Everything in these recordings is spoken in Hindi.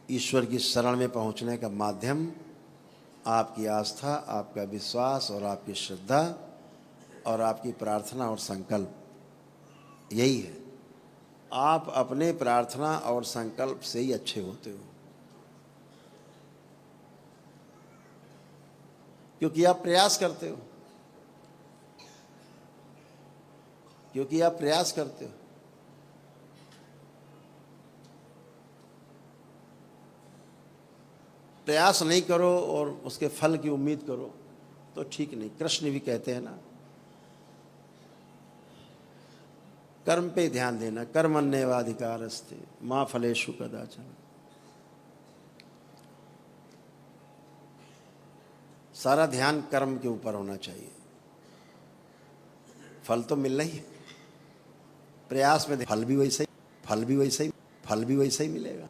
ईश्वर की शरण में पहुंचने का माध्यम आपकी आस्था, आपका विश्वास और आपकी श्रद्धा और आपकी प्रार्थना और संकल्प, यही है। आप अपने प्रार्थना और संकल्प से ही अच्छे होते हो, क्योंकि आप प्रयास करते हो, क्योंकि आप प्रयास करते हो। प्रयास नहीं करो और उसके फल की उम्मीद करो तो ठीक नहीं। कृष्ण भी कहते हैं ना, कर्म पे ध्यान देना, कर्मण्येवाधिकारस्ते मा फलेषु कदाचन। सारा ध्यान कर्म के ऊपर होना चाहिए। फल तो मिलना ही है, प्रयास में फल भी वैसे ही, फल भी वैसे ही, फल भी वैसे ही मिलेगा।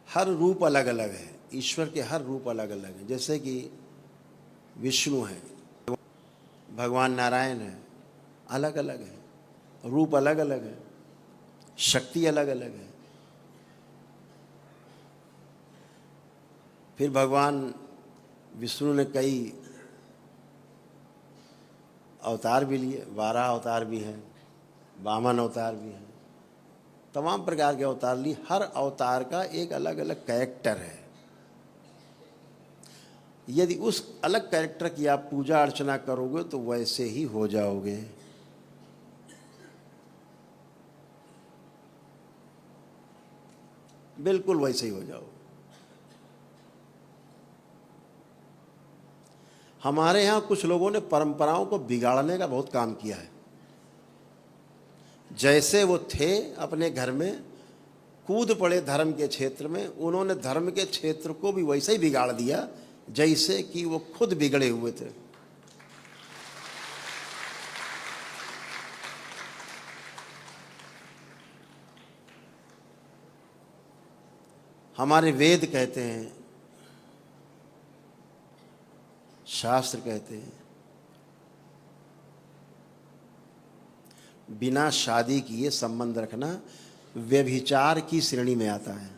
हर रूप अलग अलग है, ईश्वर के हर रूप अलग अलग हैं। जैसे कि विष्णु है, भगवान नारायण है, अलग अलग है, रूप अलग अलग है, शक्ति अलग अलग है। फिर भगवान विष्णु ने कई अवतार भी लिए, 12 अवतार भी हैं, वामन अवतार भी हैं, तमाम प्रकार के अवतार लिए। हर अवतार का एक अलग अलग कैरेक्टर है। यदि उस अलग कैरेक्टर की आप पूजा अर्चना करोगे तो वैसे ही हो जाओगे। बिल्कुल वैसे ही हो जाओगे। हमारे यहाँ कुछ लोगों ने परंपराओं को बिगाड़ने का बहुत काम किया है। जैसे वो थे अपने घर में, कूद पड़े धर्म के क्षेत्र में, उन्होंने धर्म के क्षेत्र को भी वैसे ही बिगाड़ दिया जैसे कि वो खुद बिगड़े हुए थे। हमारे वेद कहते हैं, शास्त्र कहते हैं, बिना शादी किए संबंध रखना व्यभिचार की श्रेणी में आता है।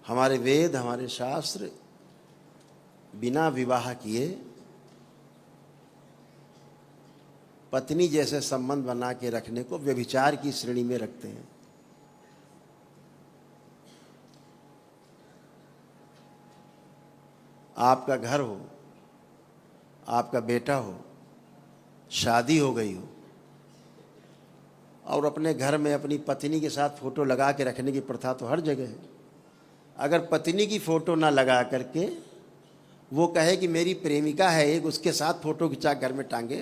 हमारे वेद, हमारे शास्त्र बिना विवाह किए पत्नी जैसे संबंध बना के रखने को व्यभिचार की श्रेणी में रखते हैं। आपका घर हो, आपका बेटा हो, शादी हो गई हो और अपने घर में अपनी पत्नी के साथ फोटो लगा के रखने की प्रथा तो हर जगह है। अगर पत्नी की फोटो ना लगा करके वो कहे कि मेरी प्रेमिका है एक, उसके साथ फोटो खिंचा घर में टांगे,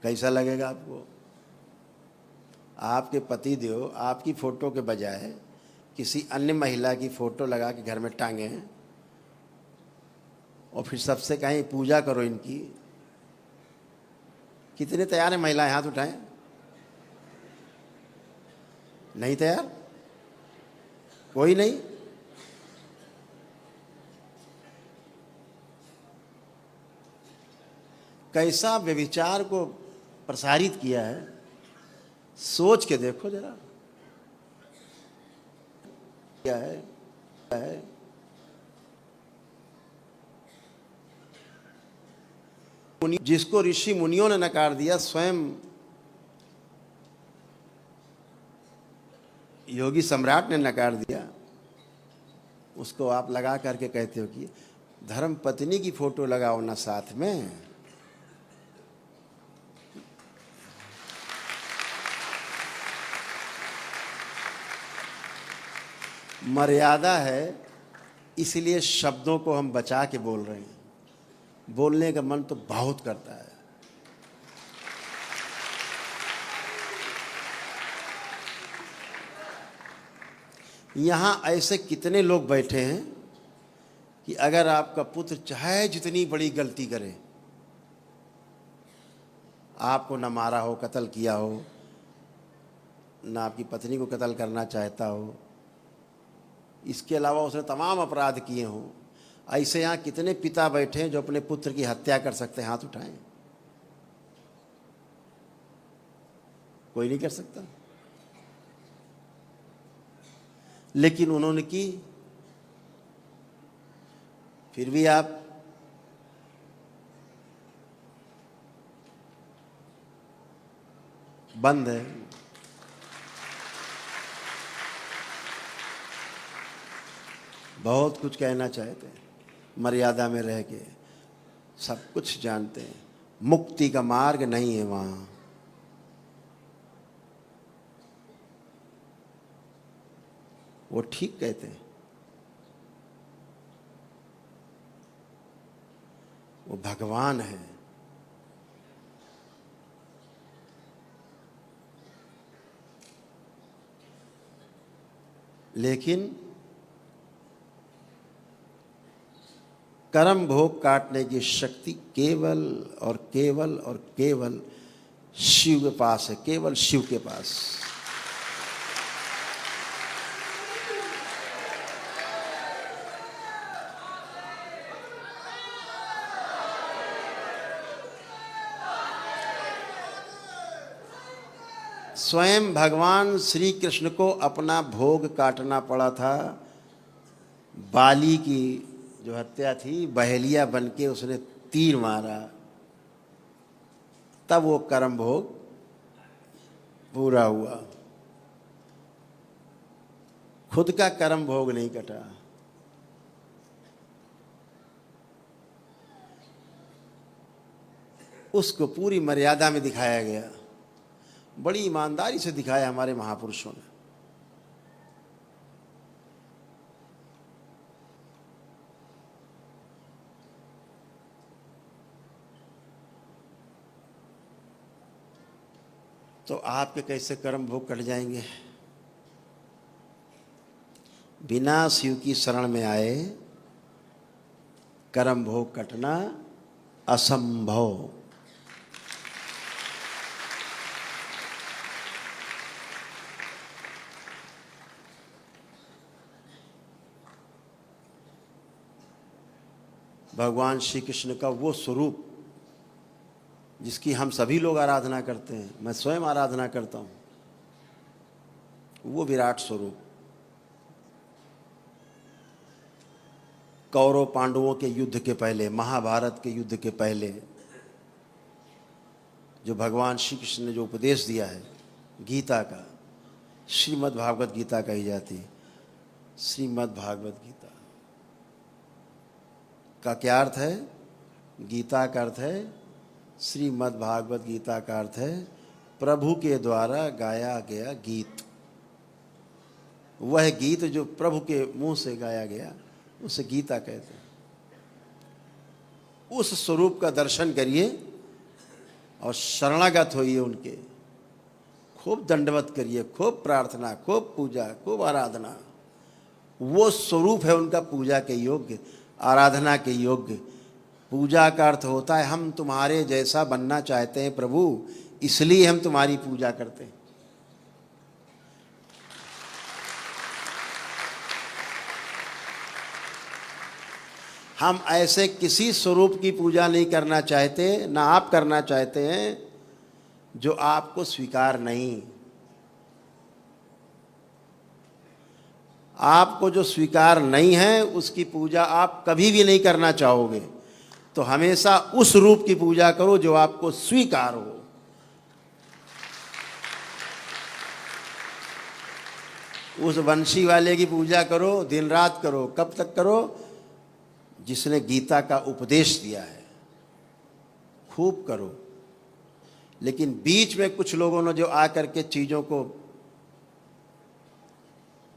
कैसा लगेगा आपको? आपके पति देव आपकी फोटो के बजाय किसी अन्य महिला की फोटो लगा के घर में टांगे और फिर सबसे कहें पूजा करो इनकी। कितने तैयार हैं महिलाएं? हाथ उठाएं। नहीं तैयार? कोई नहीं? कैसा व्यभिचार को प्रसारित किया है, सोच के देखो जरा। क्या है जिसको ऋषि मुनियों ने नकार दिया, स्वयं योगी सम्राट ने नकार दिया, उसको आप लगा करके कहते हो कि धर्म पत्नी की फोटो लगाओ ना साथ में। मर्यादा है, इसलिए शब्दों को हम बचा के बोल रहे हैं। बोलने का मन तो बहुत करता है। यहाँ ऐसे कितने लोग बैठे हैं कि अगर आपका पुत्र चाहे जितनी बड़ी गलती करे, आपको न मारा हो, कत्ल किया हो, न आपकी पत्नी को कत्ल करना चाहता हो, इसके अलावा उसने तमाम अपराध किए हों, ऐसे यहाँ कितने पिता बैठे हैं जो अपने पुत्र की हत्या कर सकते हैं? हाथ उठाएं। कोई नहीं कर सकता, लेकिन उन्होंने की। फिर भी आप बंद है। बहुत कुछ कहना चाहते हैं, मर्यादा में रह के सब कुछ जानते हैं, मुक्ति का मार्ग नहीं है वहां। वो ठीक कहते हैं, वो भगवान है। लेकिन कर्म भोग काटने की शक्ति केवल और केवल और केवल शिव के पास है, केवल शिव के पास। स्वयं भगवान श्री कृष्ण को अपना भोग काटना पड़ा था। बाली की जो हत्या थी, बहेलिया बनके उसने तीर मारा, तब वो कर्म भोग पूरा हुआ। खुद का कर्म भोग नहीं कटा। उसको पूरी मर्यादा में दिखाया गया, बड़ी ईमानदारी से दिखाया हमारे महापुरुषों ने। तो आपके कैसे कर्म भोग कट जाएंगे? बिना शिव की शरण में आए कर्म भोग कटना असंभव। भगवान श्री कृष्ण का वो स्वरूप जिसकी हम सभी लोग आराधना करते हैं, मैं स्वयं आराधना करता हूं, वो विराट स्वरूप कौरव पांडवों के युद्ध के पहले, महाभारत के युद्ध के पहले जो भगवान श्री कृष्ण ने जो उपदेश दिया है गीता का, श्रीमद् भागवत गीता कही जाती है। श्रीमद् भागवत गीता का क्या अर्थ है? गीता का अर्थ है, श्रीमद् भागवत गीता का अर्थ है प्रभु के द्वारा गाया गया गीत। वह गीत जो प्रभु के मुंह से गाया गया उसे गीता कहते हैं। उस स्वरूप का दर्शन करिए और शरणागत होइए उनके, खूब दंडवत करिए, खूब प्रार्थना, खूब पूजा, खूब आराधना। वो स्वरूप है उनका पूजा के योग्य, आराधना के योग्य। पूजा का अर्थ होता है हम तुम्हारे जैसा बनना चाहते हैं प्रभु, इसलिए हम तुम्हारी पूजा करते हैं। हम ऐसे किसी स्वरूप की पूजा नहीं करना चाहते, ना आप करना चाहते हैं जो आपको स्वीकार नहीं। आपको जो स्वीकार नहीं है उसकी पूजा आप कभी भी नहीं करना चाहोगे। तो हमेशा उस रूप की पूजा करो जो आपको स्वीकार हो। उस वंशी वाले की पूजा करो, दिन रात करो। कब तक करो? जिसने गीता का उपदेश दिया है, खूब करो। लेकिन बीच में कुछ लोगों ने जो आकर के चीजों को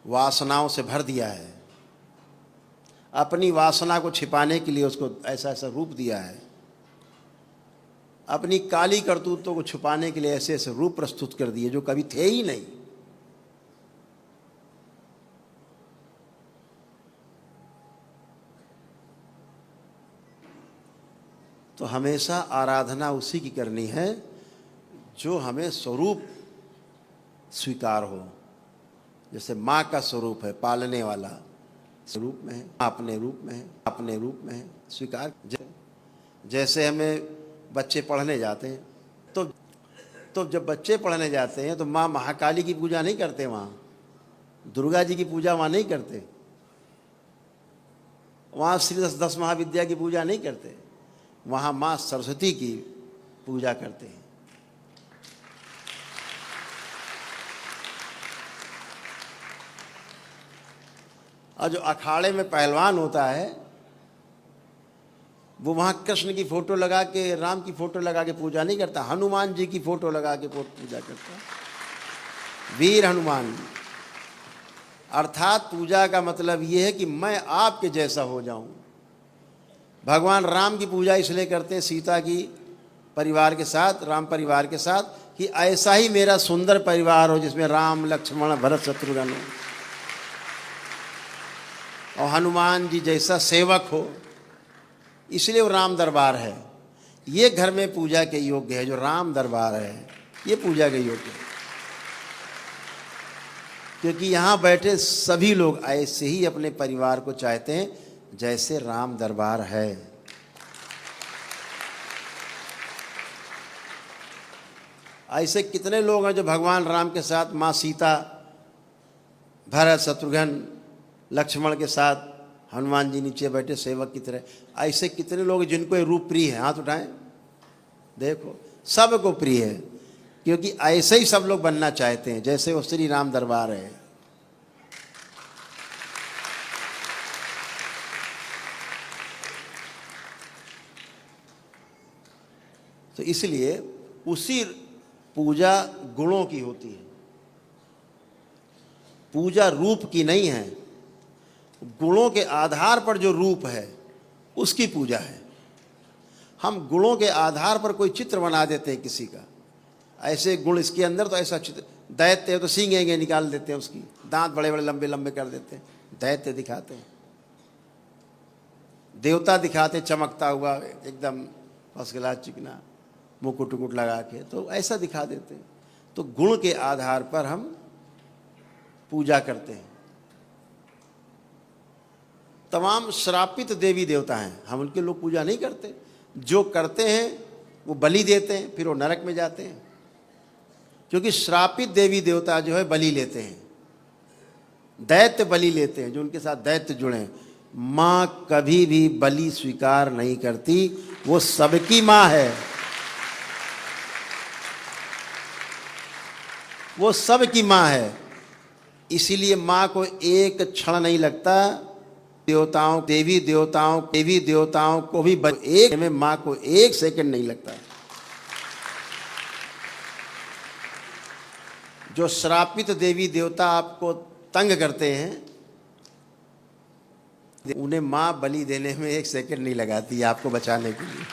वासनाओं से भर दिया है, अपनी वासना को छिपाने के लिए उसको ऐसा ऐसा रूप दिया है, अपनी काली करतूतों को छुपाने के लिए ऐसे ऐसे रूप प्रस्तुत कर दिए जो कभी थे ही नहीं। तो हमेशा आराधना उसी की करनी है जो हमें स्वरूप स्वीकार हो। जैसे माँ का स्वरूप है पालने वाला, स्वरूप में है, अपने रूप में है, अपने रूप में है, स्वीकार। जैसे हमें बच्चे पढ़ने जाते हैं तो जब बच्चे पढ़ने जाते हैं तो माँ महाकाली की पूजा नहीं करते, वहाँ दुर्गा जी की पूजा वहाँ नहीं करते, वहाँ श्री दस महाविद्या की पूजा नहीं करते, वहाँ माँ सरस्वती की पूजा करते हैं। और जो अखाड़े में पहलवान होता है वो वहाँ कृष्ण की फोटो लगा के, राम की फोटो लगा के पूजा नहीं करता, हनुमान जी की फोटो लगा के पूजा करता है। वीर हनुमान। अर्थात पूजा का मतलब ये है कि मैं आपके जैसा हो जाऊं। भगवान राम की पूजा इसलिए करते हैं सीता की परिवार के साथ, राम परिवार के साथ, कि ऐसा ही मेरा सुंदर परिवार हो जिसमें राम लक्ष्मण भरत शत्रुघ्न हो, और हनुमान जी जैसा सेवक हो, इसलिए वो राम दरबार है। ये घर में पूजा के योग्य है, जो राम दरबार है ये पूजा के योग्य है, क्योंकि यहाँ बैठे सभी लोग ऐसे ही अपने परिवार को चाहते हैं जैसे राम दरबार है। ऐसे कितने लोग हैं जो भगवान राम के साथ, माँ सीता, भरत शत्रुघ्न लक्ष्मण के साथ, हनुमान जी नीचे बैठे सेवक की तरह, ऐसे कितने लोग जिनको ये रूप प्रिय है, हाथ उठाएं। देखो सबको प्रिय है, क्योंकि ऐसे ही सब लोग बनना चाहते हैं जैसे वो श्री राम दरबार है। तो इसलिए उसी पूजा गुणों की होती है, पूजा रूप की नहीं है। गुणों के आधार पर जो रूप है उसकी पूजा है। हम गुणों के आधार पर कोई चित्र बना देते हैं किसी का, ऐसे गुण इसके अंदर तो ऐसा चित्र, दैत्य है तो सींगेंगे निकाल देते हैं, उसकी दांत बड़े बड़े लंबे लंबे कर देते हैं, दैत्य दिखाते हैं। देवता दिखाते चमकता हुआ एकदम फर्स्ट क्लास चिकना, मुकुट उकुट लगा के, तो ऐसा दिखा देते हैं। तो गुण के आधार पर हम पूजा करते हैं। तमाम श्रापित देवी देवता हैं, हम उनके लोग पूजा नहीं करते। जो करते हैं वो बलि देते हैं, फिर वो नरक में जाते हैं, क्योंकि श्रापित देवी देवता जो है बलि लेते हैं, दैत्य बलि लेते हैं, जो उनके साथ दैत्य जुड़े हैं। माँ कभी भी बलि स्वीकार नहीं करती, वो सबकी माँ है, वो सबकी माँ है। इसीलिए माँ को एक क्षण नहीं लगता, देवताओं, देवी देवताओं को भी एक में माँ को एक सेकंड नहीं लगता। जो श्रापित देवी देवता आपको तंग करते हैं, उन्हें माँ बलि देने में एक सेकंड नहीं लगाती आपको बचाने के लिए।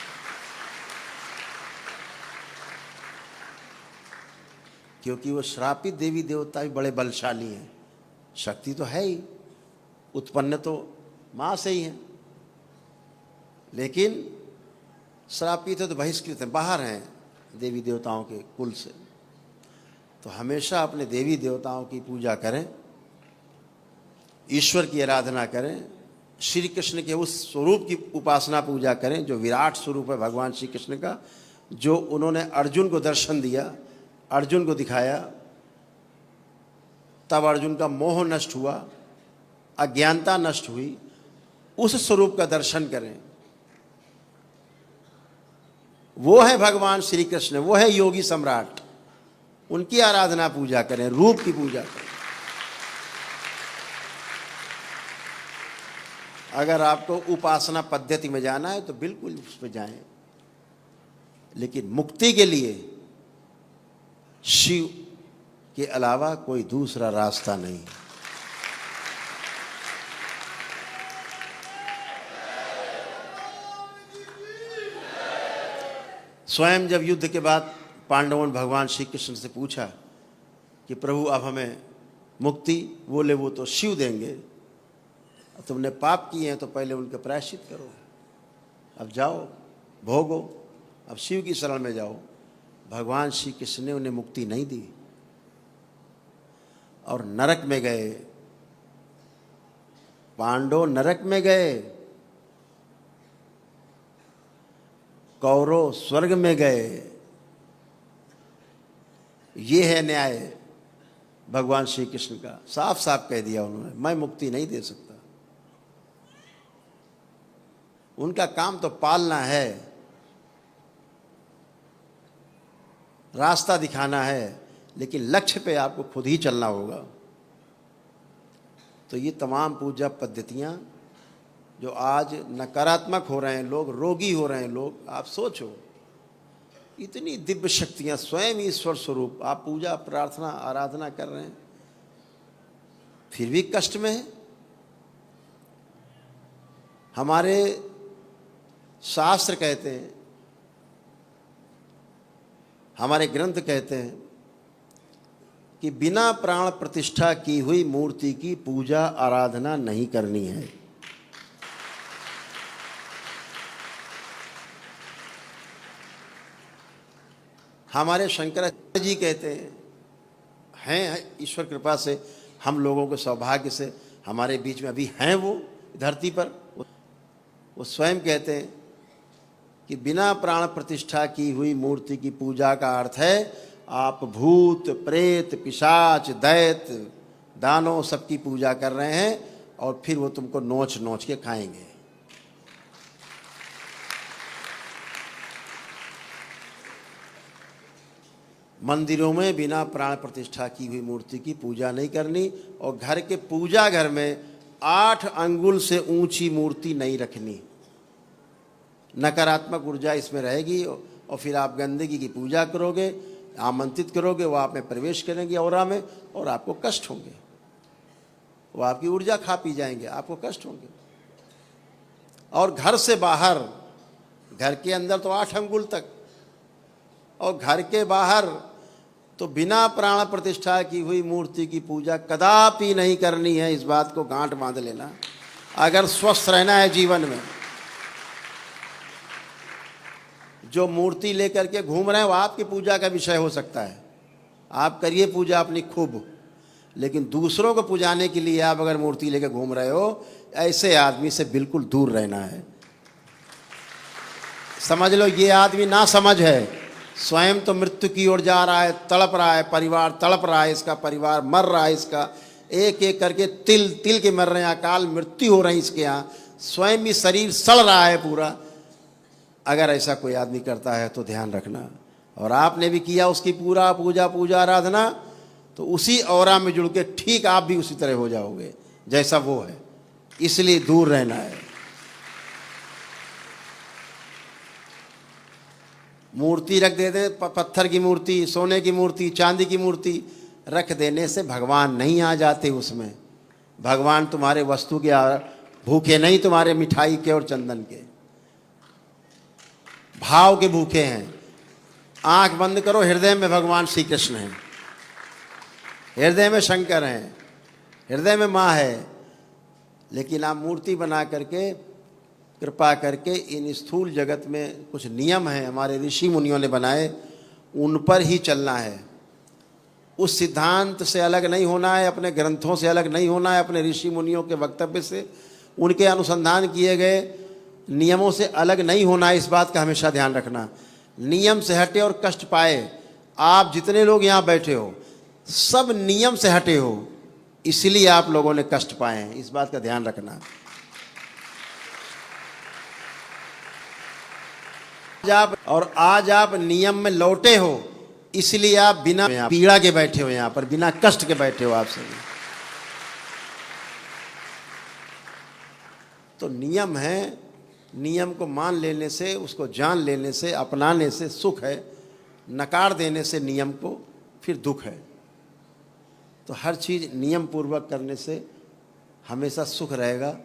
क्योंकि वो श्रापित देवी देवता भी बड़े बलशाली हैं, शक्ति तो है ही, उत्पन्न तो माँ से ही है, लेकिन श्रापित है तो बहिष्कृत हैं, बाहर हैं देवी देवताओं के कुल से। तो हमेशा अपने देवी देवताओं की पूजा करें, ईश्वर की आराधना करें, श्री कृष्ण के उस स्वरूप की उपासना पूजा करें जो विराट स्वरूप है भगवान श्री कृष्ण का, जो उन्होंने अर्जुन को दर्शन दिया, अर्जुन को दिखाया, तब अर्जुन का मोह नष्ट हुआ, अज्ञानता नष्ट हुई। उस स्वरूप का दर्शन करें। वो है भगवान श्री कृष्ण, वो है योगी सम्राट, उनकी आराधना पूजा करें, रूप की पूजा करें। अगर आपको उपासना पद्धति में जाना है तो बिल्कुल उस पर जाएं, लेकिन मुक्ति के लिए शिव के अलावा कोई दूसरा रास्ता नहीं। स्वयं जब युद्ध के बाद पांडवों ने भगवान श्री कृष्ण से पूछा कि प्रभु अब हमें मुक्ति, बोले वो तो शिव देंगे, तुमने पाप किए हैं तो पहले उनका प्रायश्चित करो, अब जाओ भोगो, अब शिव की शरण में जाओ। भगवान श्री कृष्ण ने उन्हें मुक्ति नहीं दी और नरक में गए, पांडव नरक में गए, कौरव स्वर्ग में गए। ये है न्याय भगवान श्री कृष्ण का। साफ साफ कह दिया उन्होंने, मैं मुक्ति नहीं दे सकता। उनका काम तो पालना है, रास्ता दिखाना है, लेकिन लक्ष्य पे आपको खुद ही चलना होगा। तो ये तमाम पूजा पद्धतियाँ जो आज नकारात्मक हो रहे हैं, लोग रोगी हो रहे हैं लोग, आप सोचो इतनी दिव्य शक्तियाँ, स्वयं ईश्वर स्वरूप, आप पूजा प्रार्थना आराधना कर रहे हैं, फिर भी कष्ट में है। हमारे शास्त्र कहते हैं, हमारे ग्रंथ कहते हैं कि बिना प्राण प्रतिष्ठा की हुई मूर्ति की पूजा आराधना नहीं करनी है। हमारे शंकराचार्य जी कहते हैं ईश्वर कृपा से हम लोगों के सौभाग्य से हमारे बीच में अभी हैं वो धरती पर। वो स्वयं कहते हैं कि बिना प्राण प्रतिष्ठा की हुई मूर्ति की पूजा का अर्थ है आप भूत प्रेत पिशाच दैत्य दानव सबकी पूजा कर रहे हैं और फिर वो तुमको नोच नोच के खाएंगे। मंदिरों में बिना प्राण प्रतिष्ठा की हुई मूर्ति की पूजा नहीं करनी, और घर के पूजा घर में 8 अंगुल से ऊंची मूर्ति नहीं रखनी। नकारात्मक ऊर्जा इसमें रहेगी और फिर आप गंदगी की पूजा करोगे, आमंत्रित करोगे, वो आप में प्रवेश करेंगे औरा में, और आपको कष्ट होंगे। वो आपकी ऊर्जा खा पी जाएंगे, आपको कष्ट होंगे। और घर से बाहर, घर के अंदर तो 8 अंगुल तक, और घर के बाहर तो बिना प्राण प्रतिष्ठा की हुई मूर्ति की पूजा कदापि नहीं करनी है। इस बात को गांठ बांध लेना अगर स्वस्थ रहना है जीवन में। जो मूर्ति लेकर के घूम रहे हैं वो आपकी पूजा का विषय हो सकता है, आप करिए पूजा अपनी खूब, लेकिन दूसरों को पुजाने के लिए आप अगर मूर्ति लेकर घूम रहे हो, ऐसे आदमी से बिल्कुल दूर रहना है। समझ लो ये आदमी ना समझ है, स्वयं तो मृत्यु की ओर जा रहा है, तड़प रहा है, परिवार तड़प रहा है, इसका परिवार मर रहा है, इसका एक एक करके तिल तिल के मर रहे हैं, अकाल मृत्यु हो रही है इसके यहाँ, स्वयं भी शरीर सड़ रहा है पूरा। अगर ऐसा कोई आदमी करता है तो ध्यान रखना, और आपने भी किया उसकी पूरा पूजा आराधना, तो उसी औरा में जुड़ के ठीक आप भी उसी तरह हो जाओगे जैसा वो है। इसलिए दूर रहना है। मूर्ति रख देते, पत्थर की मूर्ति, सोने की मूर्ति, चांदी की मूर्ति रख देने से भगवान नहीं आ जाते उसमें। भगवान तुम्हारे वस्तु के भूखे नहीं, तुम्हारे मिठाई के और चंदन के भाव के भूखे हैं। आंख बंद करो, हृदय में भगवान श्री कृष्ण हैं, हृदय में शंकर हैं, हृदय में माँ है। लेकिन आप मूर्ति बना करके, कृपा करके, इन स्थूल जगत में कुछ नियम हैं हमारे ऋषि मुनियों ने बनाए, उन पर ही चलना है। उस सिद्धांत से अलग नहीं होना है, अपने ग्रंथों से अलग नहीं होना है, अपने ऋषि मुनियों के वक्तव्य से, उनके अनुसंधान किए गए नियमों से अलग नहीं होना है। इस बात का हमेशा ध्यान रखना। नियम से हटे और कष्ट पाए। आप जितने लोग यहाँ बैठे हो सब नियम से हटे हो, इसलिए आप लोगों ने कष्ट पाए हैं। इस बात का ध्यान रखना। आज आप नियम में लौटे हो, इसलिए आप बिना पीड़ा के बैठे हो, यहाँ पर बिना कष्ट के बैठे हो आप सभी। तो नियम है, नियम को मान लेने से, उसको जान लेने से, अपनाने से सुख है, नकार देने से नियम को फिर दुख है। तो हर चीज़ नियम पूर्वक करने से हमेशा सुख रहेगा।